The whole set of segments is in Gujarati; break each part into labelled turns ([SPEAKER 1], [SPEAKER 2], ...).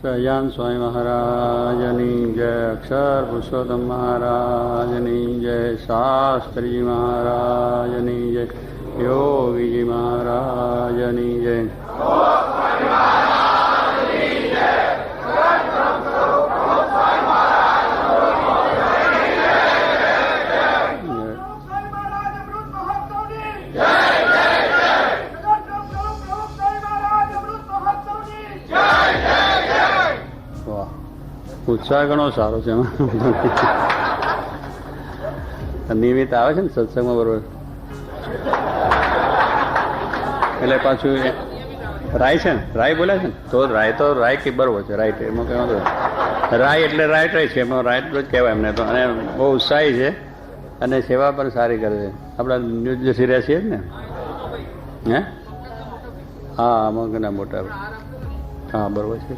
[SPEAKER 1] સહજાન સ્વામી મહારાજની જય, અક્ષર પુરુષોત્તમ મહારાજની જય, શાસ્ત્રીજી મહારાજની જય, યોગીજી મહારાજની જય. ઉત્સાહ ઘણો સારો છે એમાં નિયમિત આવે છે ને સત્સંગમાં બરોબર. એટલે પાછું રાય છે ને, રાય બોલ્યા છે ને, તો રાય કે બરોબર છે, રાઈટ. એમાં કઈ વાંધો રાય એટલે રાઈટ છે, એમાં રાઈટ જ કહેવાય એમને તો. અને બહુ ઉત્સાહી છે અને સેવા પણ સારી કરે છે. આપણા ન્યૂઝ જે સિરિયા છીએ ને, હે હા અમુકના મોટા, હા બરોબર છે.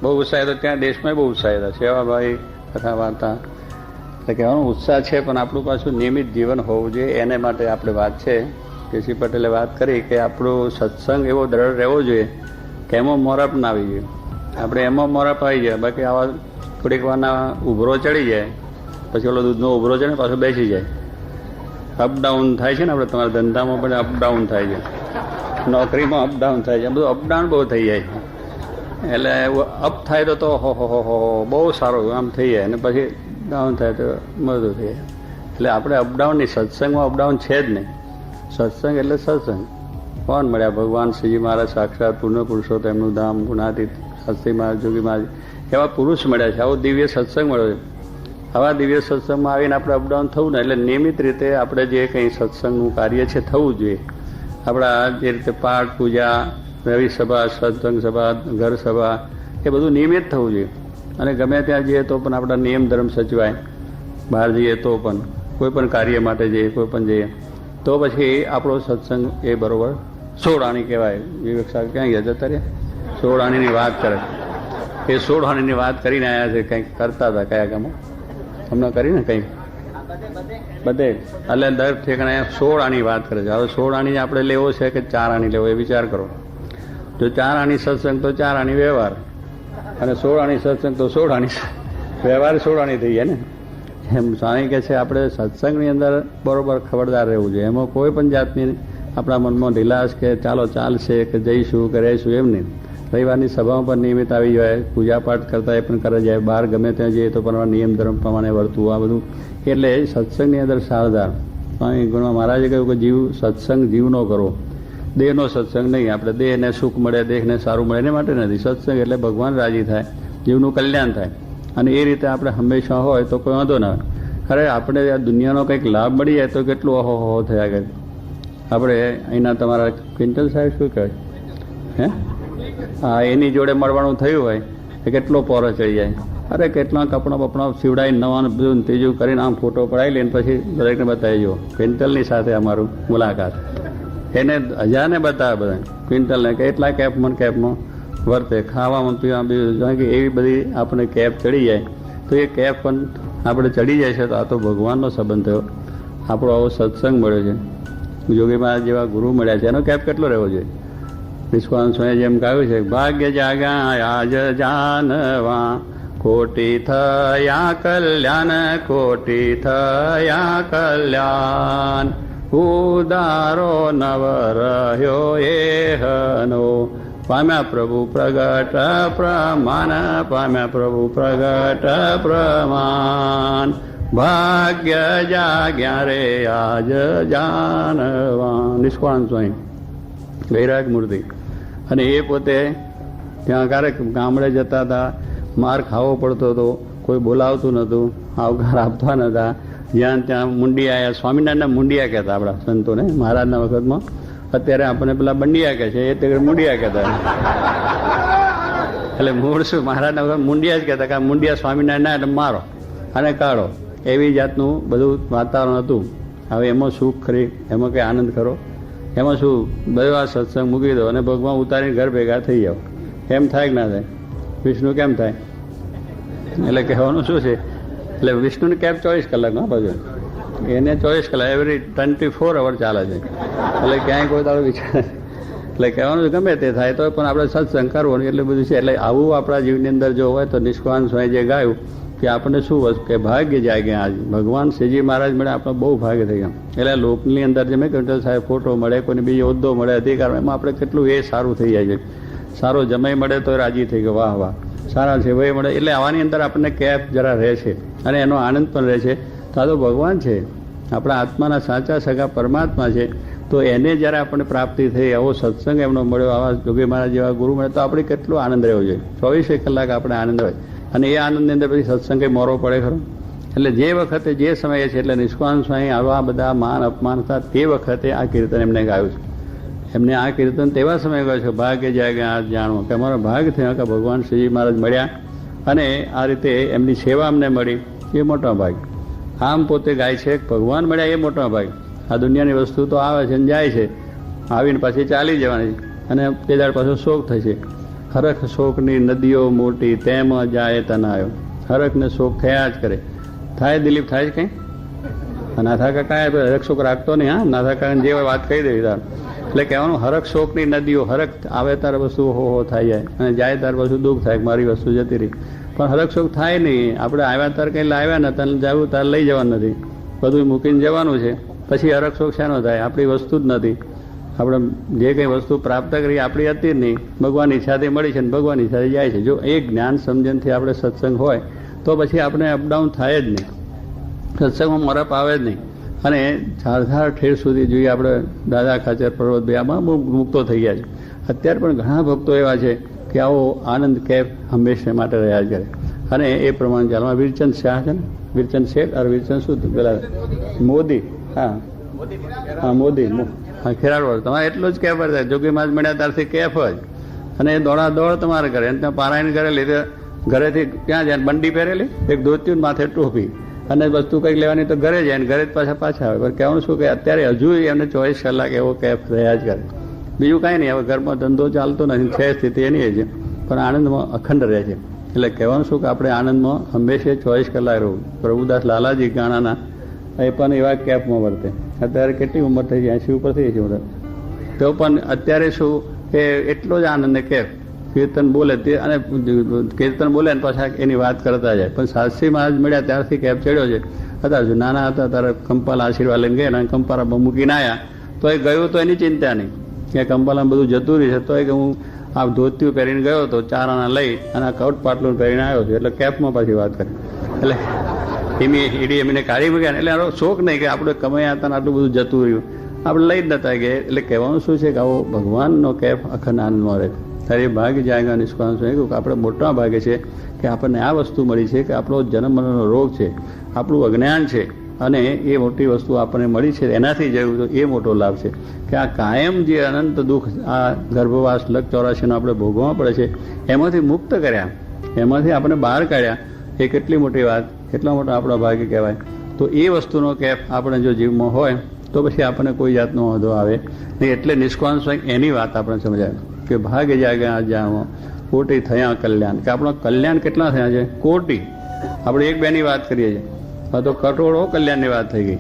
[SPEAKER 1] બહુ ઉત્સાહ હતો ત્યાં, દેશમાં બહુ ઉત્સાહ હતા. સેવાભાઈ કથા વાર્તા એટલે કહેવાનો ઉત્સાહ છે, પણ આપણું પાછું નિયમિત જીવન હોવું જોઈએ. એને માટે આપણે વાત છે, કેસી પટેલે વાત કરી કે આપણું સત્સંગ એવો દ્રઢ રહેવો જોઈએ કે એમાં મોરપ ના આવી જોઈએ. આપણે એમાં મોરપ આવી જાય, બાકી આવા થોડીક વારના ઉભરો ચડી જાય, પછી ઓલો દૂધનો ઉભરો ચડે પાછો બેસી જાય. અપડાઉન થાય છે ને, આપણે તમારા ધંધામાં પણ અપડાઉન થાય છે, નોકરીમાં અપડાઉન થાય છે, બધું અપડાઉન બહુ થઈ જાય છે. એટલે અપ થાય તો હો બહુ સારું આમ થઈ જાય, અને પછી ડાઉન થાય તો બધું થઈ જાય. એટલે આપણે અપડાઉન નહીં, સત્સંગમાં અપડાઉન છે જ નહીં. સત્સંગ એટલે સત્સંગ. કોણ મળ્યા? ભગવાન શ્રીજી મહારાજ સાક્ષાત પૂર્ણ પુરુષોત્તમ, એમનું ધામ ગુણાતીત શાસ્ત્રી મહારાજ, જોગી મહારાજ, એવા પુરુષ મળ્યા છે. આવો દિવ્ય સત્સંગ મળ્યો છે. આવા દિવ્ય સત્સંગમાં આવીને આપણે અપડાઉન થવું ને, એટલે નિયમિત રીતે આપણે જે કંઈ સત્સંગનું કાર્ય છે થવું જોઈએ. આપણા જે રીતે પાઠ પૂજા, રવિ સભા, સત્સંગ સભા, ઘર સભા, એ બધું નિયમિત થવું જોઈએ. અને ગમે ત્યાં જઈએ તો પણ આપણા નિયમ ધર્મ સચવાય. બહાર જઈએ તો પણ, કોઈ પણ કાર્ય માટે જઈએ, કોઈ પણ જઈએ તો પછી આપણો સત્સંગ એ બરોબર 16 આણી કહેવાય. વિવેક સાહેબ ક્યાં ગયા જતા રહ્યા? 16 આણીની વાત કરે. એ 16 આણીની વાત કરીને આવ્યા છે. કંઈક કરતા હતા કયા ગામમાં હમણાં કરીને કંઈક બધે, એટલે દર ઠેકાણે 16 આણી વાત કરે છે. હવે 16 આણી આપણે લેવો છે કે 4 આણી લેવો, એ વિચાર કરો. જો 4 આણી સત્સંગ તો 4 આણી વ્યવહાર, અને 16 આણી સત્સંગ તો 16 આણી વ્યવહાર. 16 આણી થઈ જાય ને. એમ સ્વામી કહે છે આપણે સત્સંગની અંદર બરોબર ખબરદાર રહેવું જોઈએ. એમાં કોઈ પણ જાતની આપણા મનમાં ઢીલાશ કે ચાલો ચાલશે કે જઈશું કે રહીશું એમ નહીં. રવિવારની સભામાં પણ નિયમિત આવી જાય, પૂજાપાઠ કરતા એ પણ કરે જાય, બહાર ગમે ત્યાં જઈએ તો પણ નિયમ ધર્મ પ્રમાણે વર્તવું, આ બધું. એટલે સત્સંગની અંદર સાવધાન. સ્વામી ગુણમાં મહારાજે કહ્યું કે જીવ સત્સંગ જીવનો કરો, દેહનો સત્સંગ નહીં. આપણે દેહને સુખ મળે, દેહને સારું મળે એને માટે નથી. સત્સંગ એટલે ભગવાન રાજી થાય, જીવનું કલ્યાણ થાય. અને એ રીતે આપણે હંમેશા હોય તો કોઈ વાંધો ના હોય. ખરે આપણે આ દુનિયાનો કંઈક લાભ મળી જાય તો કેટલું અહો થયા કરે. આપણે અહીંના તમારા ક્વિન્ટલ સાહેબ શું કહે હે, હા એની જોડે મળવાનું થયું હોય તો કેટલો પોરો ચડી જાય. અરે કેટલા કપડાં બપડા સીવડાવી નવા બધું ત્રીજું કરીને આમ ફોટો પડાવી લઈને પછી દરેકને બતાવી જુઓ. ક્વિન્ટલની સાથે અમારું મુલાકાત, એને હજારને બતાવે બધા ક્વિન્ટલને કે એટલા કેપમાં વર્તે, ખાવામાં પીવામાં બીજું કે એવી બધી આપણે કેપ ચડી જાય તો એ કેપ પણ આપણે ચડી જાય છે. તો આ તો ભગવાનનો સંબંધ થયો, આપણો આવો સત્સંગ મળ્યો છે, યોગી મહારાજ જેવા ગુરુ મળ્યા છે. એનો કેપ કેટલો રહેવો જોઈએ? નિષ્કાળ સ્વામી જેમ કહ્યું છે, ભાગ્ય જાગ્યા આજ જાનવા, કોટી થયા કલ્યાણ, કોટી થયા કલ્યાણ, ઉદારો નવ રહ્યો એહનો, પામ્યા પ્રભુ પ્રગટ પ્રમાણ, પામ્યા પ્રભુ પ્રગટ પ્રમાણ, ભાગ્ય જાગ્યા રે આજ જાનવા. નિષ્કાળ સ્વામી વૈરાગ મૂર્તિ. અને એ પોતે ત્યાં ક્યારેક ગામડે જતા હતા, માર ખાવો પડતો હતો, કોઈ બોલાવતું નહોતું, આવકાર આપતા નહોતા. જ્યાં ત્યાં મુંડિયા, સ્વામિનારાયણના મુંડિયા કહેતા આપણા સંતોને મહારાજના વખતમાં. અત્યારે આપણને પેલા બંડિયા કહે છે, એ તે મુંડિયા કહેતા. એટલે મૂળ શું મહારાજના વખત મુંડિયા જ કહેતા, કે મુંડિયા સ્વામિનારાયણ એટલે મારો અને કાઢો, એવી જાતનું બધું વાતાવરણ હતું. હવે એમાં સુખ ખરી, એમાં કંઈ આનંદ ખરો? એમાં શું બધો આ સત્સંગ મૂકી દો અને ભગવાન ઉતારીને ઘર ભેગા થઈ જાઓ. એમ થાય કે ના થાય? વિષ્ણુ કેમ થાય? એટલે કહેવાનું શું છે? એટલે વિષ્ણુની કેબ 24 કલાકમાં બાજુ, એને 24 કલાક એવરી 24 અવર ચાલે છે. એટલે ક્યાંય કોઈ તારો વિચાર એટલે કહેવાનું ગમે તે થાય તો પણ આપણે સત્સંગ કરવો એટલે બધું છે. એટલે આવું આપણા જીવની અંદર જો હોય તો નિષ્કાન સ્વામી જે ગાયું કે આપણને શું વસ્તુ કે ભાગ્ય જાગ્યા આજ ભગવાન શ્રીજી મહારાજ મળે આપણો બહુ ભાગ્ય થઈ ગયા. એટલે લોકની અંદર જે મેં કહ્યું સાહેબ ફોટો મળે કોઈને બીજો હોદ્દો મળે અધિકાર એમાં આપણે કેટલું એ સારું થઈ જાય છે. સારો જમાઈ મળે તો રાજી થઈ ગયો વાહ વાહ સારા છે ભાઈ મળે એટલે આવાની અંદર આપણને કેફ જરા રહે છે અને એનો આનંદ પણ રહે છે. તો આ તો ભગવાન છે આપણા આત્માના સાચા સગા પરમાત્મા છે. તો એને જ્યારે આપણને પ્રાપ્તિ થઈ આવો સત્સંગ એમનો મળ્યો આવા જોગી મહારાજ જેવા ગુરુ મળે તો આપણે કેટલો આનંદ રહેવો જોઈએ. 24 કલાક આપણે આનંદ હોય અને એ આનંદની અંદર પછી સત્સંગે મોરો પડે ખરો. એટલે જે વખતે જે સમયે છે એટલે નિષ્કાન સ્વામી આવા બધા માન અપમાન હતા તે વખતે આ કીર્તન એમને ગાયું છે. એમને આ કીર્તન તેવા સમયે ગાયું છે ભાગ્ય જાગ્યા આ જાણવો કે અમારો ભાગ થયો કે ભગવાન શ્રીજી મહારાજ મળ્યા અને આ રીતે એમની સેવા અમને મળી એ મોટો ભાગ. આમ પોતે ગાય છે ભગવાન મળ્યા એ મોટો ભાગ. આ દુનિયાની વસ્તુ તો આવે છે ને જાય છે આવીને પાછી ચાલી જવાની અને તે દાડ પાછો શોક થશે. હરખ શોકની નદીઓ મોટી તેમાં જાય તનાયો. હરખ ને શોક થયા જ કરે. થાય દિલીપ થાય જ કંઈ નાથા કાકા હરખ શોક રાખતો નહીં. હા નાથા કાકાને જે વાત કહી દેવી તાર એટલે કહેવાનું હરખ શોકની નદીઓ હરખ આવે તાર વસ્તુ હો થઈ જાય અને જાય તાર વસ્તુ દુઃખ થાય મારી વસ્તુ જતી રહી. પણ હરખ શોક થાય નહીં. આપણે આવ્યા તાર કંઈ લાવ્યા ને તને જવું તાર લઈ જવાનું નથી બધું મૂકીને જવાનું છે. પછી હરખ શોક શાનો થાય આપણી વસ્તુ જ નથી. આપણે જે કંઈ વસ્તુ પ્રાપ્ત કરી આપણી હતી જ નહીં ભગવાનની ઈચ્છાથી મળી છે ને ભગવાનની ઈચ્છાથી જાય છે. જો એ જ્ઞાન સમજણથી આપણે સત્સંગ હોય તો પછી આપણે અપડાઉન થાય જ નહીં. સત્સંગમાં મરપ આવે જ નહીં અને ઝારઝાર ઠેર સુધી જોઈએ આપણે દાદા ખાચર પર્વતભાઈ આમાં બહુ મુક્તો થઈ ગયા છે. અત્યારે પણ ઘણા ભક્તો એવા છે કે આવો આનંદ કેફ હંમેશા માટે રહ્યા જ કરે અને એ પ્રમાણે ચાલવા વીરચંદ શાહ છે ને વીરચંદ શેઠ અરે વીરચંદ શું પેલા મોદી હા મોદી હા ખેરાડ તમારે એટલું જ કેફ થાય જોગી માસ મળ્યા ત્યારથી કેફ જ અને એ દોડા દોડ તમારે કરે અને ત્યાં પારાયણ કરેલી ઘરેથી ક્યાં જાય બંડી પહેરેલી એક ધોતિયું માથે ટોપી અને વસ્તુ કંઈક લેવાની તો ઘરે જાય ને ઘરે જ પાછા આવે. પણ કહેવાનું શું કે અત્યારે હજુ એમને 24 કલાક એવો કેફ રહ્યા જ કરે. બીજું કાંઈ નહીં. હવે ઘરમાં ધંધો ચાલતો નથી છે સ્થિતિ એની છે પણ આનંદમાં અખંડ રહે છે. એટલે કહેવાનું શું કે આપણે આનંદમાં હંમેશા 24 કલાક રહું. પ્રભુદાસ લાલાજી ગાણાના એ પણ એવા કેફમાં વર્તે. અત્યારે કેટલી ઉંમર થઈ જાય 80 ઉપર થઈ છે ઉંમર તો પણ અત્યારે શું કે એટલો જ આનંદ કેફ કીર્તન બોલે તે અને કીર્તન બોલે ને પાછા એની વાત કરતા જાય. પણ શાસ્ત્રી મહારાજ મળ્યા ત્યારથી કેફ ચડ્યો છે. અત્યારે નાના હતા ત્યારે કંપાલ આશીર્વાદ લઈને ગયા અને કંપારામાં મૂકીને આવ્યા તો એ ગયું તો એની ચિંતા નહીં કે કંપાલામાં બધું જતું રહી છે તો એ કે હું આ ધોતિયું પહેરીને ગયો હતો 4 આના લઈ અને આ કવટ પાટલું પહેરીને આવ્યો છું. એટલે કેફમાં પાછી વાત કરી એટલે એડી એમને કાઢી મૂક્યા. એટલે આનો શોખ નહીં કે આપણે કમાયા હતા ને આટલું બધું જતું રહ્યું આપણે લઈ જ નતા ગયા. એટલે કહેવાનું શું છે કે આવો ભગવાનનો કેફ અખંડ આનંદમાં રહે. ત્યારે ભાગ્ય જાયગા નિષ્કાન કે આપણે મોટા ભાગે છે કે આપણને આ વસ્તુ મળી છે કે આપણો જન્મનો રોગ છે આપણું અજ્ઞાન છે અને એ મોટી વસ્તુ આપણને મળી છે એનાથી જયું તો એ મોટો લાભ છે કે આ કાયમ જે અનંત દુઃખ આ ગર્ભવાસ લગ 84નો આપણે ભોગવવા પડે છે એમાંથી મુક્ત કર્યા એમાંથી આપણે બહાર કાઢ્યા. એ કેટલી મોટી વાત કેટલા મોટા આપણા ભાગ્ય કહેવાય. તો એ વસ્તુનો કેફ આપણે જો જીવમાં હોય તો પછી આપણને કોઈ જાતનો વાંધો આવે નહીં. એટલે નિષ્કાન સ્વામી એની વાત આપણે સમજાય કે ભાગ્ય જાગ્યા જાણવો કોટી થયા કલ્યાણ કે આપણો કલ્યાણ કેટલા થયા છે કોટી. આપણે 1-2ની વાત કરીએ છીએ તો કરોડો કલ્યાણની વાત થઈ ગઈ.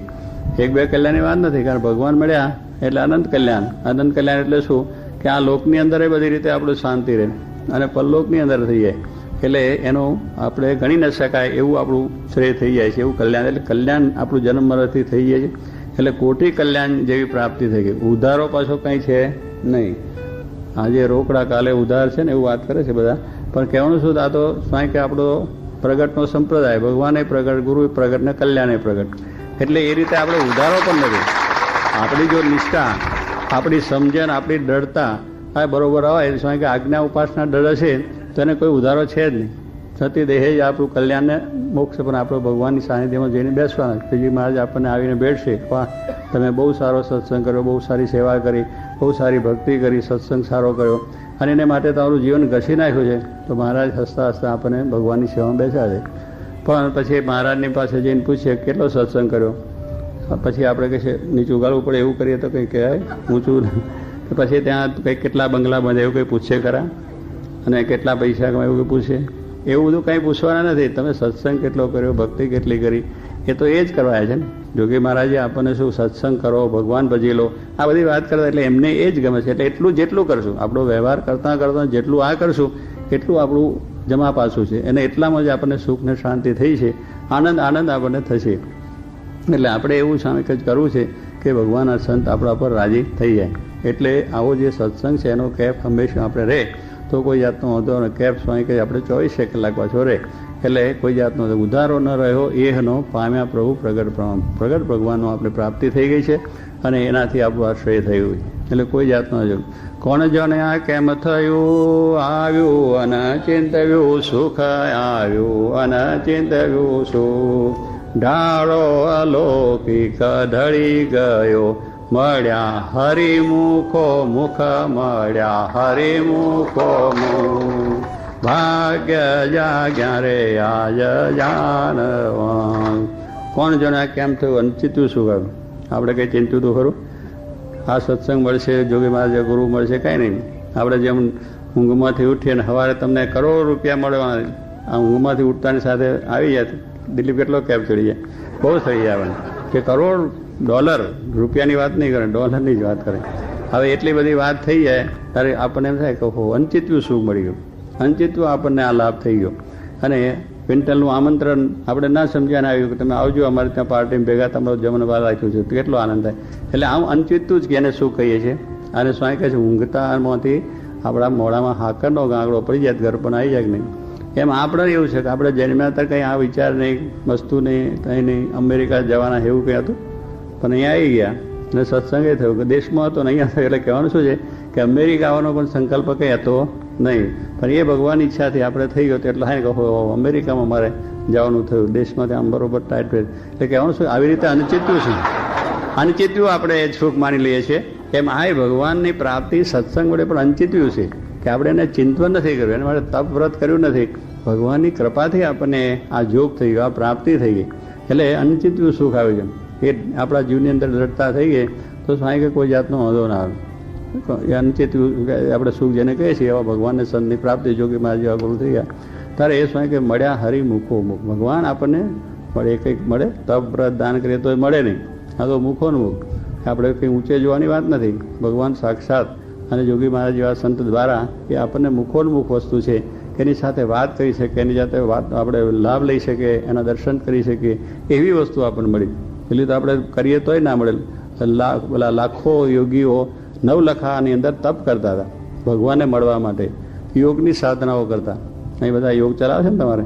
[SPEAKER 1] 1-2 કલ્યાણની વાત નથી કારણ ભગવાન મળ્યા એટલે અનંત કલ્યાણ. અનંત કલ્યાણ એટલે શું કે આ લોકની અંદર એ બધી રીતે આપણું શાંતિ રહે અને પરલોકની અંદર થઈ જાય. એટલે એનું આપણે ગણી ન શકાય એવું આપણું શ્રેય થઈ જાય છે એવું કલ્યાણ. એટલે કલ્યાણ આપણું જન્મ મરણથી થઈ જાય છે. એટલે કોટી કલ્યાણ જેવી પ્રાપ્તિ થઈ ગઈ. ઉધારો પાછો કંઈ છે નહીં. આજે રોકડા કાલે ઉધાર છે ને એવું વાત કરે છે બધા. પણ કહેવાનું શું આ તો સ્વાય કે આપણો પ્રગટનો સંપ્રદાય ભગવાને પ્રગટ ગુરુ પ્રગટ ને કલ્યાણે પ્રગટ. એટલે એ રીતે આપણે ઉધારો પણ નથી. આપણી જો નિષ્ઠા આપણી સમજણ આપણી દ્રઢતા આ બરોબર આવે સ્વાય કે આજ્ઞા ઉપાસના દ્રઢ છે તો એને કોઈ ઉધારો છે જ નહીં. સતી દેહે જ આપણું કલ્યાણને મોક્ષ પણ આપણો ભગવાનની સાનિધ્યમાં જઈને બેસવાના. શ્રીજી મહારાજ આપણને આવીને બેઠશે વાહ તમે બહુ સારો સત્સંગ કર્યો બહુ સારી સેવા કરી બહુ સારી ભક્તિ કરી સત્સંગ સારો કર્યો અને એને માટે તમારું જીવન ઘસી નાખ્યું છે. તો મહારાજ હસતા હસતા આપણને ભગવાનની સેવામાં બેસાડે. પણ પછી મહારાજની પાસે જઈને પૂછીએ કેટલો સત્સંગ કર્યો પછી આપણે કહીએ નીચું ગાળવું પડે એવું કરીએ તો કંઈ કહેવાય ઊંચું. પછી ત્યાં કંઈક કેટલા બંગલા બંધ એવું કંઈ પૂછે ખરા અને કેટલા પૈસા કમાય એવું કંઈ પૂછે એવું બધું કંઈ પૂછવાના નથી. તમે સત્સંગ કેટલો કર્યો ભક્તિ કેટલી કરી એ તો એ જ કરવાય છે ને. જોગી મહારાજે આપણને શું સત્સંગ કરો, ભગવાન ભજી લો, આ બધી વાત કરતા, એટલે એમને એ જ ગમે છે. એટલે એટલું જેટલું કરશું, આપણો વ્યવહાર કરતાં કરતાં જેટલું આ કરશું એટલું આપણું જમા પાછું છે. અને એટલામાં જ આપણને સુખ ને શાંતિ થઈ છે, આનંદ આપણને થશે. એટલે આપણે એવું સામે જ કરવું છે કે ભગવાનના સંત આપણા પર રાજી થઈ જાય. એટલે આવો જે સત્સંગ છે એનો કેફ હંમેશા આપણે રહે તો કોઈ જાતનો વાંધો ને. કેફ સ્વામી કે આપણે 24 કલાક પાછો રહે, એટલે કોઈ જાતનો ઉધારો ન રહ્યો એહનો પામ્યા પ્રભુ પ્રગટ ભગવાનનો આપણે પ્રાપ્તિ થઈ ગઈ છે અને એનાથી આપણું આશ્રય થયું. એટલે કોઈ જાતનો જો કોણ જણે આ કેમ થયું, આવ્યું અને ચિંતવ્યું સુખ, આવ્યું અને ચિંતવ્યું સુખ, ઢાળો અલૌકિક ઢળી ગયો, મળ્યા હરિમુખો મુખ, મળ્યા હરિમુખો મુખ, ભાગ્ય જાગ્યા રે આજ જાનવન. કોણ જણે કેમ થયું, અનચિત્યું શું કહ્યું? આપણે કંઈ ચિંત્યું હતું ખરું? આ સત્સંગ મળશે, જોગી મહારાજ ગુરુ મળશે, કાંઈ નહીં. આપણે જેમ ઊંઘમાંથી ઉઠીએ ને સવારે તમને કરોડ રૂપિયા મળવાના, આ ઊંઘમાંથી ઉઠતાની સાથે આવી જાય. દિલીપ કેટલો કેપ ચડી જાય, બહુ થઈ જાય કે કરોડ ડોલર, રૂપિયાની વાત નહીં કરે, ડોલરની જ વાત કરે. હવે એટલી બધી વાત થઈ જાય ત્યારે આપણને એમ થાય કે હો અનચિત્યું સુખ મળી ગયું, અનચિત્યું આપણને આ લાભ થઈ ગયો. અને ક્વિન્ટલનું આમંત્રણ આપણે ના સમજ્યાને આવ્યું કે તમે આવજો અમારે ત્યાં પાર્ટીમાં ભેગા, તમારો જમણવાર રાખ્યું છે, તો કેટલો આનંદ થાય. એટલે આમ અનચિત્તું જ કે એને શું કહીએ છીએ. અને સ્વામી કહે છે ઊંઘતામાંથી આપણા મોઢામાં હાકરનો ગાંગડો પડી જાય, ઘર પણ આવી જાય કે નહીં. એમ આપણે એવું છે કે આપણે જન્મ્યા હતા કંઈ આ વિચાર નહીં, વસ્તુ નહીં, કંઈ નહીં, અમેરિકા જવાના એવું કંઈ હતું, પણ અહીંયા આવી ગયા અને સત્સંગે થયું કે દેશમાં હતો ને અહીંયા થયું. એટલે કહેવાનું શું છે કે અમેરિકા આવવાનો પણ સંકલ્પ કંઈ હતો નહીં, પણ એ ભગવાનની ઈચ્છાથી આપણે થઈ ગયો. એટલે હા કહો અમેરિકામાં મારે જવાનું થયું, દેશમાંથી આમ બરોબર ટાઈટ ફેર. એટલે કહેવાનું શું, આવી રીતે અનિશ્ચિત્યું છે, અનિશ્ચિત્યું આપણે સુખ માની લઈએ છીએ. એમ આ ભગવાનની પ્રાપ્તિ સત્સંગ વડે પણ અનિશ્ચિત્યું છે કે આપણે એને ચિંતન નથી કર્યું, એને માટે તપ વ્રત કર્યું નથી. ભગવાનની કૃપાથી આપણને આ જોગ થઈ ગયો, આ પ્રાપ્તિ થઈ ગઈ. એટલે અનિશ્ચિત્યું સુખ આવ્યું છે, એ આપણા જીવની અંદર દ્રઢતા થઈ ગઈ તો સ્વામી કે કોઈ જાતનો વાંધો ના આવે. એ અનિશ્ચિત્યું આપણે સુખ જેને કહીએ છીએ એવા ભગવાનને સંતની પ્રાપ્તિ જોગી મહારાજ જેવા ગુરુ થઈ ગયા ત્યારે એ સ્વામી કે મળ્યા હરિમુખો મુખ. ભગવાન આપણને મળે, કંઈક મળે, તપ વ્રત દાન કરીએ તો મળે નહીં. આ તો મુખોનું મુખ, આપણે કંઈ ઊંચે જોવાની વાત નથી. ભગવાન સાક્ષાત અને જોગી મહારાજ જેવા સંત દ્વારા એ આપણને મુખોન્મુખ વસ્તુ છે, એની સાથે વાત કરી શકે, એની સાથે વાત આપણે લાભ લઈ શકીએ, એના દર્શન કરી શકીએ, એવી વસ્તુ આપણને મળી. એટલે તો આપણે કરીએ તોય ના મળે. પેલા લાખો યોગીઓ નવલખાની અંદર તપ કરતા હતા ભગવાનને મળવા માટે, યોગની સાધનાઓ કરતા. અહીં બધા યોગ ચલાવે છે ને તમારે,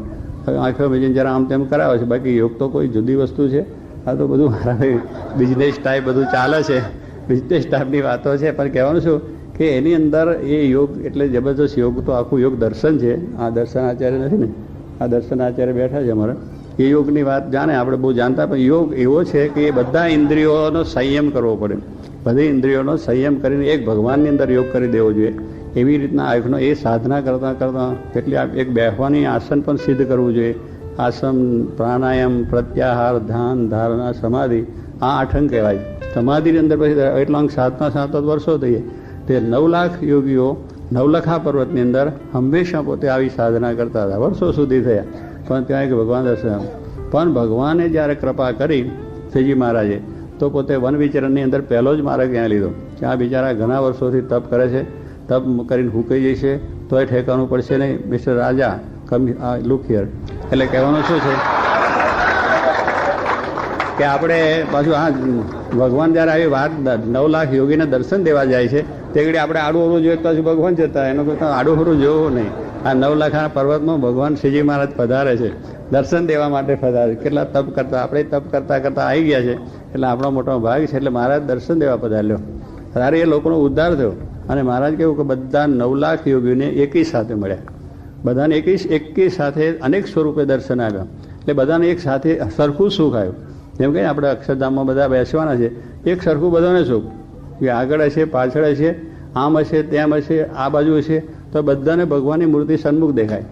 [SPEAKER 1] આંખો બીજીને જરા આમ તેમ કરાવે છે, બાકી યોગ તો કોઈ જુદી વસ્તુ છે. આ તો બધું મારા બિઝનેસ ટાઈપ બધું ચાલે છે, બિઝનેસ ટાઈપની વાતો છે. પણ કહેવાનું શું કે એની અંદર એ યોગ એટલે જબરદસ્ત યોગ તો આખું યોગ દર્શન છે. આ દર્શન આચાર્ય નથી ને, આ દર્શન આચાર્ય બેઠા છે અમારે, એ યોગની વાત જાણે, આપણે બહુ જાણતા. પણ યોગ એવો છે કે એ બધા ઇન્દ્રિયોનો સંયમ કરવો પડે, બધી ઇન્દ્રિયોનો સંયમ કરીને એક ભગવાનની અંદર યોગ કરી દેવો જોઈએ. એવી રીતના આંખનો એ સાધના કરતાં કરતાં કેટલી એક બેસવાની આસન પણ સિદ્ધ કરવું જોઈએ. આસન, પ્રાણાયામ, પ્રત્યાહાર, ધ્યાન, ધારણા, સમાધિ, આ આઠંગ કહેવાય. સમાધિની અંદર પછી એટલા અંક સાતના વર્ષો થઈએ. તે 9 લાખ યોગીઓ નવલખા પર્વતની અંદર હંમેશા પોતે આવી સાધના કરતા હતા, વર્ષો સુધી થયા. પણ ત્યાં એક ભગવાન દર્શન. પણ ભગવાને જ્યારે કૃપા કરી શ્રીજી મહારાજે, તો પોતે વન વિચરણની અંદર પહેલો જ માર્ગ ત્યાં લીધો કે આ બિચારા ઘણા વર્ષોથી તપ કરે છે, તપ કરીને હુકાઈ જશે તોય ઠેકાનું પડશે નહીં. Mister Raja come look here. એટલે કહેવાનું શું છે કે આપણે પાછું આ ભગવાન જ્યારે આવી વાત 9 લાખ યોગીને દર્શન દેવા જાય છે તે ઘડી આપણે આડું હરું જોઈએ તો ભગવાન જતા, એનો કરતાં આડું હરું જોવું નહીં. આ 9 લાખના પર્વતમાં ભગવાન શ્રીજી મહારાજ પધારે છે, દર્શન દેવા માટે પધારે. કેટલા તપ કરતા, આપણે તપ કરતાં કરતાં આવી ગયા છે, એટલે આપણો મોટો ભાગ છે. એટલે મહારાજ દર્શન દેવા પધાર્યો, ત્યારે એ લોકોનો ઉદ્ધાર થયો. અને મહારાજ કેવું કે બધા 9 લાખ યોગીઓને એકી સાથે મળ્યા, બધાને એકી સાથે અનેક સ્વરૂપે દર્શન આવ્યા. એટલે બધાને એક સાથે સરખું સુખ આવ્યું. જેમ કે આપણે અક્ષરધામમાં બધા બેસવાના છે, એક સરખું બધાને સુખ, કે આગળ હશે, પાછળ હશે, આમ હશે, તેમ હશે, આ બાજુ હશે, તો બધાને ભગવાનની મૂર્તિ સન્મુખ દેખાય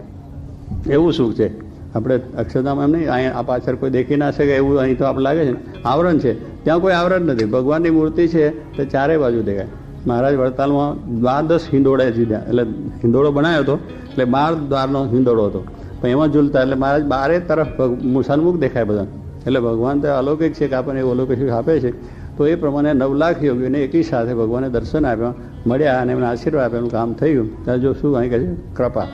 [SPEAKER 1] એવું સુખ છે. આપણે અક્ષરધામ એમ નહીં, અહીંયા આ પાછળ કોઈ દેખી ના શકે એવું અહીં તો આપણે લાગે છે આવરણ છે, ત્યાં કોઈ આવરણ નથી, ભગવાનની મૂર્તિ છે તો ચારે બાજુ દેખાય. મહારાજ વડતાલમાં 12 હિંડોળા જીધા, એટલે હિંડોળો બનાવ્યો હતો, એટલે 12 દ્વારનો હિંડોળો હતો, પણ એમાં ઝૂલતા, એટલે મહારાજ 12 તરફ સન્મુખ દેખાય બધા. એટલે ભગવાન તો અલૌકિક છે કે આપણને એવું અલૌકિક સુખ આપે છે. તો એ પ્રમાણે 9 લાખ યોગીઓને એકી સાથે ભગવાને દર્શન આપ્યા, મળ્યા અને એમને આશીર્વાદ આપ્યા, એનું કામ થયું. ત્યારે જો શું અહીં કહે છે? કૃપા.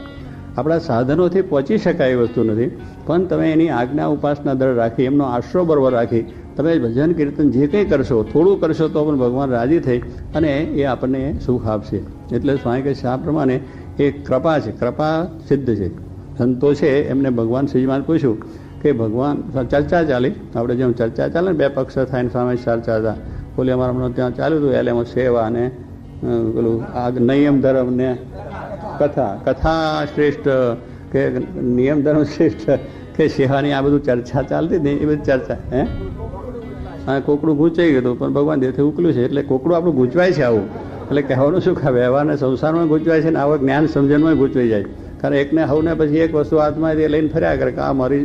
[SPEAKER 1] આપણા સાધનોથી પહોંચી શકાય એ વસ્તુ નથી, પણ તમે એની આજ્ઞા ઉપાસના દર રાખી, એમનો આશરો બરોબર રાખી તમે ભજન કીર્તન જે કંઈ કરશો, થોડું કરશો તો પણ ભગવાન રાજી થઈ અને એ આપણને સુખ આપશે. એટલે સ્વામી કહે છે આ પ્રમાણે એ કૃપા છે, કૃપા સિદ્ધ છે. સંતો છે એમને ભગવાન શ્રીજીમાં પૂછ્યું કે ભગવાન ચર્ચા ચાલી, આપણે જેમ ચર્ચા ચાલે ને 2 પક્ષ થાય ને સામે ચર્ચા હતા, બોલે અમારા હમણાં ત્યાં ચાલ્યું હતું એટલે એમાં સેવા ને પેલું આ નિયમ ધર્મ ને કથા શ્રેષ્ઠ કે નિયમ ધર્મ શ્રેષ્ઠ કે સેવાની આ બધું ચર્ચા ચાલતી ને એ બધી ચર્ચા હા કોકડું ગૂંચાઈ ગયું હતું, પણ ભગવાન દેહથી ઉકલ્યું છે એટલે કોકડું આપણું ગૂંચવાય છે આવું. એટલે કહેવાનું શું કે વ્યવહારને સંસારમાં ગૂંચવાય છે ને આવા જ્ઞાન સમજણમાં ગૂંચવાઈ જાય. કારણ એકને હવને પછી એક વસ્તુ આત્માથી લઈને ફર્યા કરે કે આ મારી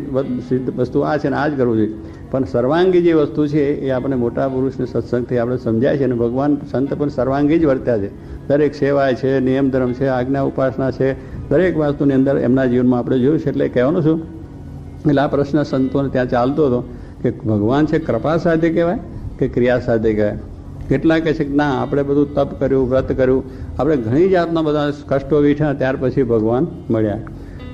[SPEAKER 1] સિદ્ધ વસ્તુ આ છે ને આ જ કરવું જોઈએ. પણ સર્વાંગી જે વસ્તુ છે એ આપણે મોટા પુરુષને સત્સંગથી આપણે સમજાય છે અને ભગવાન સંત પણ સર્વાંગી જ વર્ત્યા છે. દરેક સેવાય છે, નિયમ ધર્મ છે, આજ્ઞા ઉપાસના છે, દરેક વસ્તુની અંદર એમના જીવનમાં આપણે જોયું છે. એટલે કહેવાનું શું, એટલે આ પ્રશ્ન સંતોને ત્યાં ચાલતો હતો કે ભગવાન છે કૃપા સાધ્ય કહેવાય કે ક્રિયા સાધ્ય કહેવાય. કેટલા કહે છે કે ના આપણે બધું તપ કર્યું, વ્રત કર્યું, આપણે ઘણી જાતના બધા કષ્ટો વીઠ્યા, ત્યાર પછી ભગવાન મળ્યા.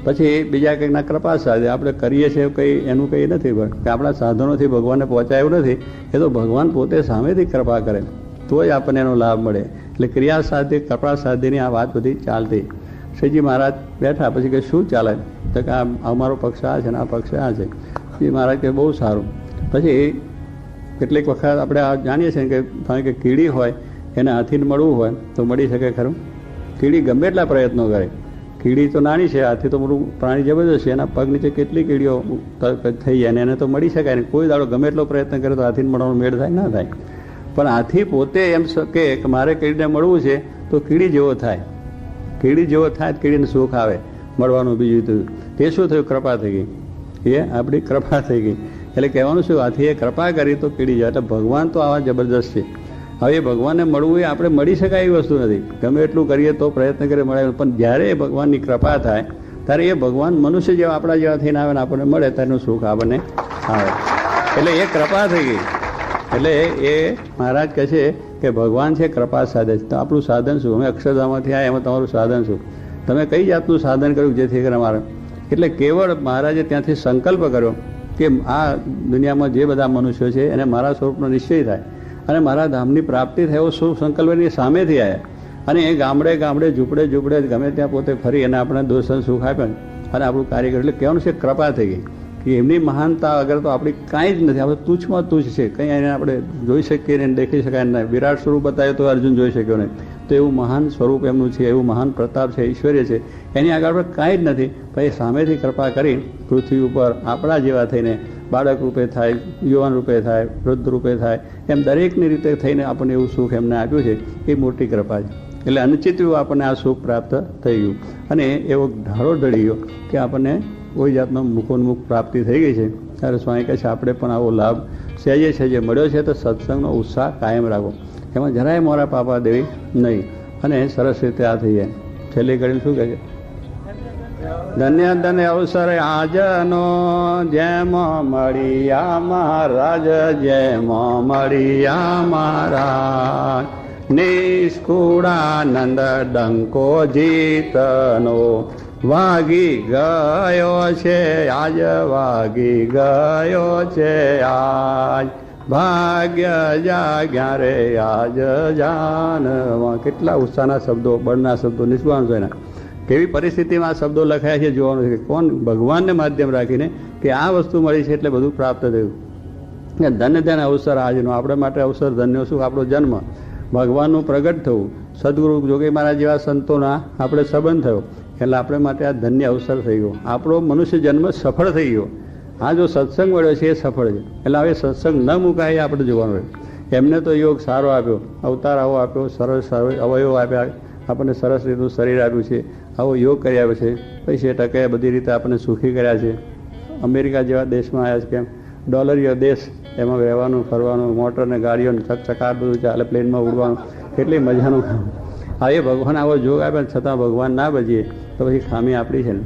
[SPEAKER 1] પછી બીજા કંઈક ના કૃપા સાધે આપણે કરીએ છીએ કંઈ એનું કંઈ નથી કે આપણા સાધનોથી ભગવાનને પહોંચાય એવું નથી. એ તો ભગવાન પોતે સામેથી કૃપા કરે તો જ આપણને એનો લાભ મળે. એટલે ક્રિયા સાધ્ય કૃપા સાધ્યની આ વાત બધી ચાલતી. શ્રીજી મહારાજ બેઠા પછી કે શું ચાલે? તો કે આ અમારો પક્ષ આ છે ને આ પક્ષ આ છે. શ્રી મહારાજ કે બહુ સારું. પછી કેટલીક વખત આપણે આ જાણીએ છીએ કે કીડી હોય એને હાથીને મળવું હોય તો મળી શકે ખરું? કીડી ગમે એટલા પ્રયત્નો કરે, કીડી તો નાની છે, હાથી તો મોટું પ્રાણી જબરદસ્ત છે, એના પગ નીચે કેટલી કીડીઓ થઈ જાય ને એને તો મળી શકાય ને. કોઈ દાડો ગમે એટલો પ્રયત્ન કરે તો હાથીને મળવાનો મેળ થાય ના થાય. પણ હાથી પોતે એમ કે મારે કીડીને મળવું છે તો કીડી જેવો થાય, કીડી જેવો થાય કીડીને સુખ આવે મળવાનું. બીજું તો તે શું થયું? કૃપા થઈ ગઈ, એ આપણી કૃપા થઈ ગઈ. એટલે કહેવાનું શું, હાથીએ કૃપા કરી તો કીડી જાય. એટલે ભગવાન તો આવા જબરદસ્ત છે. હવે ભગવાનને મળવું એ આપણે મળી શકાય એવી વસ્તુ નથી. ગમે એટલું કરીએ તો પ્રયત્ન કરીએ મળે, પણ જ્યારે ભગવાનની કૃપા થાય ત્યારે એ ભગવાન મનુષ્ય જેવા આપણા જેવા થઈને આવે ને આપણને મળે તેનું સુખ આપણને આવે. એટલે એ કૃપા થઈ ગઈ. એટલે એ મહારાજ કહે છે કે ભગવાન છે કૃપા સાધે છે. તો આપણું સાધન શું? અમે અક્ષરધામમાંથી આવ્યા, એમાં તમારું સાધન શું? તમે કઈ જાતનું સાધન કર્યું જેથી કરીને અમારે? એટલે કેવળ મહારાજે ત્યાંથી સંકલ્પ કર્યો કે આ દુનિયામાં જે બધા મનુષ્યો છે એને મારા સ્વરૂપનો નિશ્ચય થાય અને મારા ધામની પ્રાપ્તિ થાય એવો શું સંકલ્પની સામેથી આવ્યા. અને એ ગામડે ગામડે ઝૂંપડે ગમે ત્યાં પોતે ફરી અને આપણે દોષણ સુખ આપ્યા અને આપણું કાર્ય કર્યું. એટલે કહેવાનું છે કૃપા થઈ ગઈ કે એમની મહાનતા વગર તો આપણી કાંઈ જ નથી. આપણે તુચ્છમાં તુચ્છ છે, કંઈ એને આપણે જોઈ શકીએ ને દેખી શકાય નહીં. વિરાટ સ્વરૂપ બતાવ્યું તો અર્જુન જોઈ શક્યો નહીં. તો એવું મહાન સ્વરૂપ એમનું છે, એવું મહાન પ્રતાપ છે, ઐશ્વર્ય છે, એની આગળ આપણે કાંઈ જ નથી. પછી સામેથી કૃપા કરી પૃથ્વી ઉપર આપણા જેવા થઈને બાળક રૂપે થાય, યુવાન રૂપે થાય, વૃદ્ધ રૂપે થાય, એમ દરેકની રીતે થઈને આપણને એવું સુખ એમને આપ્યું છે. એ મોટી કૃપા છે. એટલે અનિશ્ચિત આપણને આ સુખ પ્રાપ્ત થઈ ગયું અને એવો ઢાળો ઢળી ગયો કે આપણને કોઈ જાતનો મુખોન્મુખ પ્રાપ્તિ થઈ ગઈ છે. ત્યારે સ્વામી કહે છે આપણે પણ આવો લાભ સહેજે સહેજે મળ્યો છે. તો સત્સંગનો ઉત્સાહ કાયમ રાખો, એમાં જરાય મોરા પાપા દેવી નહીં અને સરસ રીતે આ થઈ જાય. છેલ્લી ઘડીમાં શું કહે છે? ધન્ય ધન્ય અવસર આજનો જેમ મળ્યા મહારાજ, જેમ મળ્યા મહારાજ, નિષ્કુળાનંદ ડંકો જીતનો વાગી ગયો છે આજ, વાગી ગયો છે આજ, ભાગ્ય જાગ્યા રે આજ જાનવા. કેટલા ઉત્સાહના શબ્દો, બળના શબ્દો, નિષ્કાળ જોઈને કેવી પરિસ્થિતિમાં આ શબ્દો લખાયા છે જોવાનું છે. કોણ? ભગવાનને માધ્યમ રાખીને કે આ વસ્તુ મળી છે એટલે બધું પ્રાપ્ત થયું. ધન્ય ધન્ય અવસર આજનો, આપણે માટે અવસર ધન્ય શું? આપણો જન્મ, ભગવાનનું પ્રગટ થવું, સદગુરુ જોગી મહારાજ જેવા સંતોના આપણે સંબંધ થયો, એટલે આપણે માટે આ ધન્ય અવસર થઈ ગયો. આપણો મનુષ્ય જન્મ સફળ થઈ ગયો. આ જો સત્સંગ મળ્યો છે એ સફળ છે. એટલે હવે સત્સંગ ન મુકાય આપણે જોવાનું હોય. એમને તો યોગ સારો આપ્યો, અવતાર આવો આપ્યો, સરસ અવયવ આપ્યા, આપણને સરસ રીતનું શરીર આપ્યું છે, આવો યોગ કરી આવ્યો છે, પૈસે ટકે બધી રીતે આપણને સુખી કર્યા છે. અમેરિકા જેવા દેશમાં આવ્યા છે, કેમ ડોલરીય દેશ, એમાં રહેવાનું, ફરવાનું, મોટર ને ગાડીઓ ચકચકાટ બધું ચાલે, પ્લેનમાં ઉડવાનું, કેટલી મજાનું કામ. હા, એ ભગવાન આવો જોગ આપ્યા છતાં ભગવાન ના બજીએ તો પછી ખામી આપણી છે ને.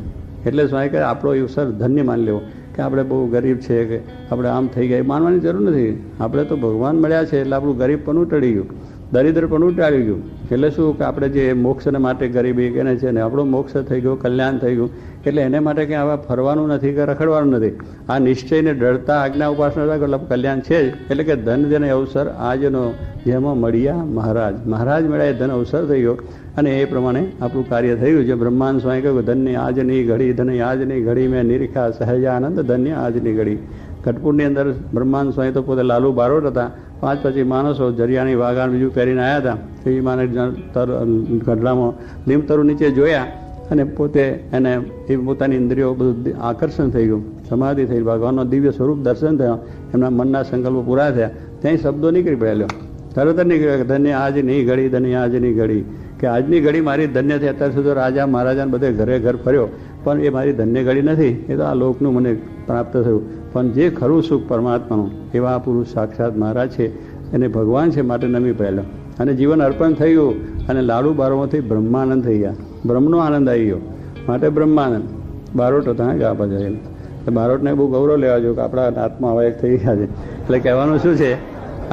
[SPEAKER 1] એટલે સ્વામી કહે આપણો અવસર ધન્ય માની લેવો કે કે આપણે બહુ ગરીબ છે, કે આપણે આમ થઈ ગયા, માનવાની જરૂર નથી. આપણે તો ભગવાન મળ્યા છે એટલે આપણું ગરીબ પણ ટળી ગયું, દરિદ્ર પણ ટાળી ગયું. એટલે શું કે આપણે જે મોક્ષને માટે ગરીબી કે છે ને આપણો મોક્ષ થઈ ગયો, કલ્યાણ થઈ ગયું. એટલે એને માટે કંઈ આવા ફરવાનું નથી કે રખડવાનું નથી. આ નિશ્ચયને ડરતા આજ્ઞા ઉપાસના એટલે કલ્યાણ છે જ. એટલે કે ધન જેને અવસર આજનો જેમાં મળ્યા મહારાજ મળ્યા એ ધન અવસર થઈ ગયો. અને એ પ્રમાણે આપણું કાર્ય થયું. જે બ્રહ્માંડ સ્વામી કહ્યું ધન્ય આજની ઘડી, ધન્ય આજની ઘડી મેં નિરીખા સહજાનંદ ધન્ય આજની ઘડી. ઘટપુરની અંદર બ્રહ્માંડ સ્વામી તો પોતે લાલુ બારોટ હતા. 5-5 માણસો જરિયાની વાગાણ બીજું પહેરીને આવ્યા હતા. એ માને ગઢડામાં લીમતરુ નીચે જોયા અને પોતે એને એ પોતાની ઇન્દ્રિયો બધું આકર્ષણ થઈ ગયું, સમાધિ થઈ, ભગવાનનો દિવ્ય સ્વરૂપ દર્શન થયા, એમના મનના સંકલ્પો પૂરા થયા. ત્યાં શબ્દો નીકળી પડેલો, તરત જ નીકળ્યો કે ધન્ય આજની ઘડી, ધન્ય આજની ઘડી. કે આજની ઘડી મારી ધન્ય થઈ. અત્યાર સુધી રાજા મહારાજાને બધે ઘરે ઘર ફર્યો, પણ એ મારી ધન્ય ઘડી નથી. એ તો આ લોકનું મને પ્રાપ્ત થયું. પણ જે ખરું સુખ પરમાત્માનું, એવા પુરુષ સાક્ષાત મહારાજ છે, એને ભગવાન છે માટે નમી પહેલો અને જીવન અર્પણ થયું. અને લાડુ બારોમાંથી બ્રહ્માનંદ થઈ ગયા, બ્રહ્મનો આનંદ આવી ગયો. માટે બ્રહ્માનંદ બારોટ હતા ગયા પછી. એટલે બારોટને બહુ ગૌરવ લેવા જોઈએ કે આપણા આત્મા હવે એક થઈ ગયા છે. એટલે કહેવાનું શું છે,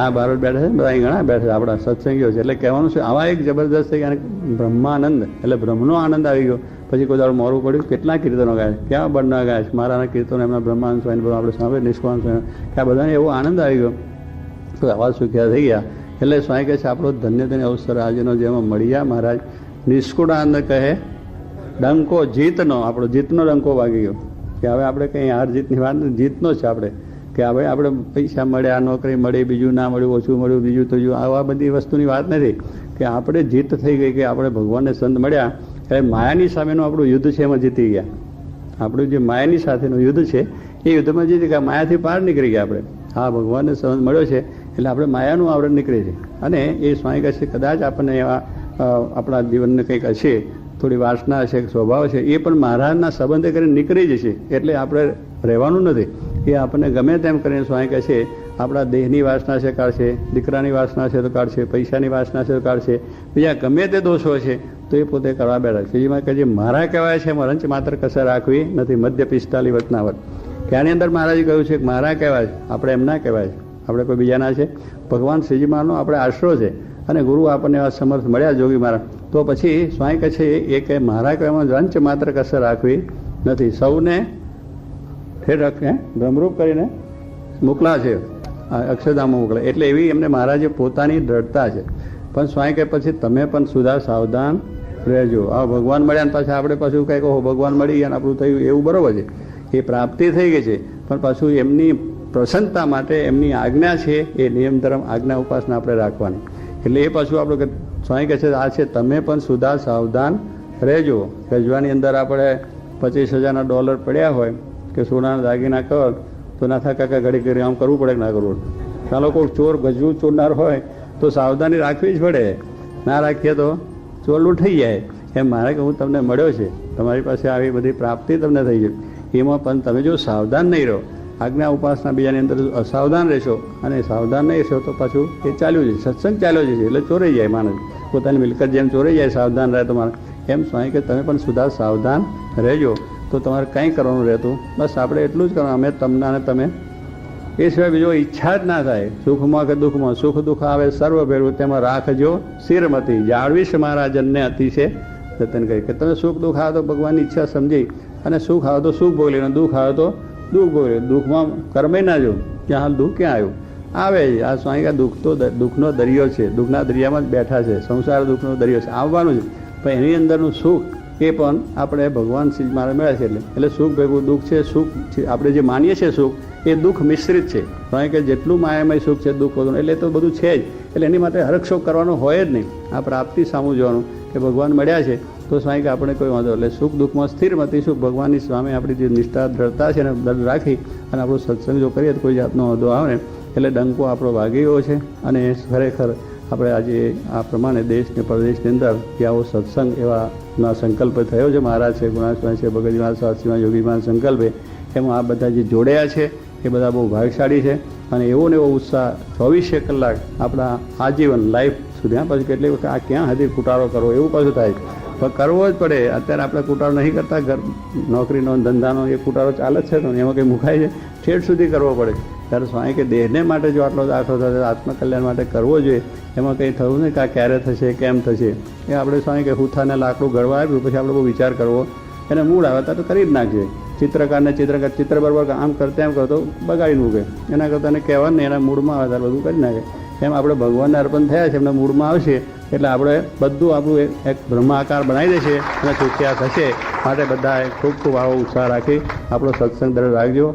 [SPEAKER 1] આ બારોટ બેઠા છે, બધા અહીં ઘણા બેઠા છે, આપણા સત્સંગીઓ છે. એટલે કહેવાનું છે આવા એક જબરદસ્ત થઈ ગયા બ્રહ્માનંદ, એટલે બ્રહ્મનો આનંદ આવી ગયો. પછી કોઈ દાડું મોરું પડ્યું, કેટલા કીર્તનો ગાય, ક્યાં બળના ગાય છે, મારાના કીર્તનો એમના બ્રહ્માંડ સ્વામી બધું આપણે સાંભળે, નિષ્કામ સ્વામી, કે આ બધાને એવો આનંદ આવી ગયો. તો આવા સુખ્યા થઈ ગયા. એટલે સ્વામી કહે છે આપણો ધન્ય ધન્ય અવસર આજનો જેમાં મળ્યા મહારાજ. નિષ્કુળ આનંદ કહે ડંકો જીતનો, આપણો જીતનો ડંકો વાગી ગયો. કે હવે આપણે કંઈ હાર જીતની વાત નથી, જીતનો જ છે આપણે. કે હવે આપણે પૈસા મળ્યા, નોકરી મળી, બીજું ના મળ્યું, ઓછું મળ્યું, બીજું ત્રીજું, આવા બધી વસ્તુની વાત નથી. કે આપણે જીત થઈ ગઈ, કે આપણે ભગવાનને સંત મળ્યા. એટલે માયાની સામેનું આપણું યુદ્ધ છે એમાં જીતી ગયા. આપણું જે માયાની સાથેનું યુદ્ધ છે એ યુદ્ધમાં જીતી ગયા, માયાથી પાર નીકળી ગયા આપણે. હા, ભગવાનને સંત મળ્યો છે એટલે આપણે માયાનું આવરણ નીકળે છે. અને એ સ્વામી કહે છે કદાચ આપણને એવા આપણા જીવનને કંઈક હશે, થોડી વાસના હશે, સ્વભાવ છે, એ પણ મહારાજના સંબંધે કરીને નીકળી જશે. એટલે આપણે રહેવાનું નથી. એ આપણને ગમે તેમ કરીને સ્વામી કહે છે આપણા દેહની વાસના છે કાઢશે, દીકરાની વાસના છે તો કાઢશે, પૈસાની વાસના છે તો કાઢશે, બીજા ગમે તે દોષો છે તો એ પોતે કરવા બેઠા છે. એમાં કહે છે મારા કહેવાય છે એમાં રંચ માત્ર કસર રાખવી નથી. મધ્ય 45 વચનાવટ કે આની અંદર મહારાજે કહ્યું છે કે મારા કહેવાય, આપણે એમના કહેવાય, આપણે કોઈ બીજાના છે. ભગવાન શ્રીજી મહારાજનો આપણે આશરો છે અને ગુરુ આપણને આ સમર્થ મળ્યા જોગી મહારાજ. તો પછી સ્વામી કહે છે એ કે મારા કહેવામાં રંચ માત્ર કસર રાખવી નથી. સૌને ઠેઠ ભ્રમરૂપ કરીને મોકલા છે, અક્ષરધામમાં મોકલે. એટલે એવી એમને મહારાજે પોતાની દ્રઢતા છે. પણ સ્વામી કહે પછી તમે પણ સુધા સાવધાન રહેજો. આ ભગવાન મળ્યા ને પાછા આપણે પાછું કંઈક ઓહો ભગવાન મળી ગયા આપણું થયું એવું બરાબર છે, એ પ્રાપ્તિ થઈ ગઈ છે. પણ પાછું એમની પ્રસન્નતા માટે એમની આજ્ઞા છે એ નિયમ ધર્મ આજ્ઞા ઉપાસના આપણે રાખવાની. એટલે એ પાછું આપણે સ્વામી કહે છે આ છે તમે પણ સુધા સાવધાન રહેજો. ગજવાની અંદર આપણે $25,000 પડ્યા હોય કે સોનાના દાગીના કર તો ના થાય કાકા ઘડી ઘડી આમ કરવું પડે કે ના કરવું. ચાલો કોઈ ચોર ગજવું ચોરનાર હોય તો સાવધાની રાખવી જ પડે, ના રાખીએ તો ચોર લૂંટાઈ જાય. એમ મારે કે હું તમને મળ્યો છે, તમારી પાસે આવી બધી પ્રાપ્તિ તમને થઈ જાય, એમાં પણ તમે જો સાવધાન નહીં રહો, આજ્ઞા ઉપાસના બીજાની અંદર અસાવધાન રહેશો અને સાવધાન નહીં રહેશો તો પાછું એ ચાલ્યું છે, સત્સંગ ચાલ્યો છે એટલે ચોરાઈ જાય માણસ. પોતાની મિલકત જેમ ચોરાઈ જાય સાવધાન રહે તો મારે એમ સ્વામી કે તમે પણ સુધા સાવધાન રહેજો. તો તમારે કંઈ કરવાનું રહેતું, બસ આપણે એટલું જ કરવાનું, અમે તમને અને તમે, એ સિવાય બીજો ઈચ્છા જ ના થાય. સુખમાં કે દુઃખમાં, સુખ દુઃખ આવે સર્વ ભેળવું, તેમાં રાખજો શિરમતી, જાળવીશ મારા જનને અતિશે જતન કરી. કે તમે સુખ દુઃખ આવે તો ભગવાનની ઈચ્છા સમજી અને સુખ આવે તો સુખ ભોગવી લે, દુઃખ આવે તો દુઃખ ભોગવી લે. દુઃખમાં કર્મે ના જો ક્યાં હાલ દુઃખ ક્યાં આવ્યું આવે. આ સ્વામી દુઃખ તો દુઃખનો દરિયો છે, દુઃખના દરિયામાં જ બેઠા છે, સંસાર દુઃખનો દરિયો છે, આવવાનું છે. પણ એની અંદરનું સુખ એ પણ આપણે ભગવાન શ્રી મારે મળ્યા છે. એટલે સુખ ભેગું દુઃખ છે. સુખ આપણે જે માનીએ છીએ સુખ એ દુઃખ મિશ્રિત છે. કારણ કે જેટલું માયામય સુખ છે દુઃખ બધું એટલે તો બધું છે જ. એટલે એની માટે હરખશોક કરવાનો હોય જ નહીં. આ પ્રાપ્તિ સામું જોવાનું કે ભગવાન મળ્યા છે તો સ્વામી કે આપણે કોઈ વાંધો. એટલે સુખ દુઃખમાં સ્થિરમતી સુખ ભગવાનની સ્વામી આપણી જે નિષ્ઠા દ્રઢતા છે એને દૃઢ રાખી અને આપણો સત્સંગ જો કરીએ તો કોઈ જાતનો વાંધો આવે ને એટલે ડંકો આપણો વાગી ગયો છે. અને ખરેખર આપણે આજે આ પ્રમાણે દેશ ને પ્રદેશની અંદર કે આવો સત્સંગ એવાના સંકલ્પ થયો છે. મહારાજ છે, ગુણાસ્વામી છે, ભગતજીમાં શાસ્ત્રીમાં યોગીમાં સંકલ્પે એમાં આ બધા જે જોડ્યા છે એ બધા બહુ ભાગશાળી છે. અને એવો ને એવો ઉત્સાહ 24 કલાક આપણા આજીવન લાઈફ સુધી. પછી કેટલી વખત આ ક્યાં હજી કુટારો કરવો એવું પાછું થાય. પણ કરવો જ પડે. અત્યારે આપણે કુટાળો નહીં કરતા, ઘર નોકરીનો ધંધાનો એ કુટાળો ચાલે જ છે, તો એમાં કંઈ મુકાય છે, ઠેઠ સુધી કરવો પડે. ત્યારે સ્વામી કે દેહને માટે જો આટલો દાખલો થશે, આત્મકલ્યાણ માટે કરવો જોઈએ. એમાં કંઈ થયું નહીં કે આ ક્યારે થશે, કેમ થશે. એ આપણે સ્વામી કે હુથાને લાકડું ઘડવા આપ્યું, પછી આપણે બહુ વિચાર કરવો, એને મૂળ આવે તો કરી જ નાખીએ. ચિત્રકારને ચિત્ર બરાબર આમ કરતે એમ કરતો બગાડી મૂકે, એના કરતાં એને કહેવાનું નહીં, એના મૂળમાં આવે ત્યારે બધું કરી નાખે. એમ આપણે ભગવાનને અર્પણ થયા છે, એમના મૂળમાં આવશે એટલે આપણે બધું આપણું એક બ્રહ્માકાર બનાવી દેશે અને છૂટ્યા થશે. માટે બધા ખૂબ ખૂબ આવો ઉત્સાહ રાખી આપણો સત્સંગ દર રાખજો.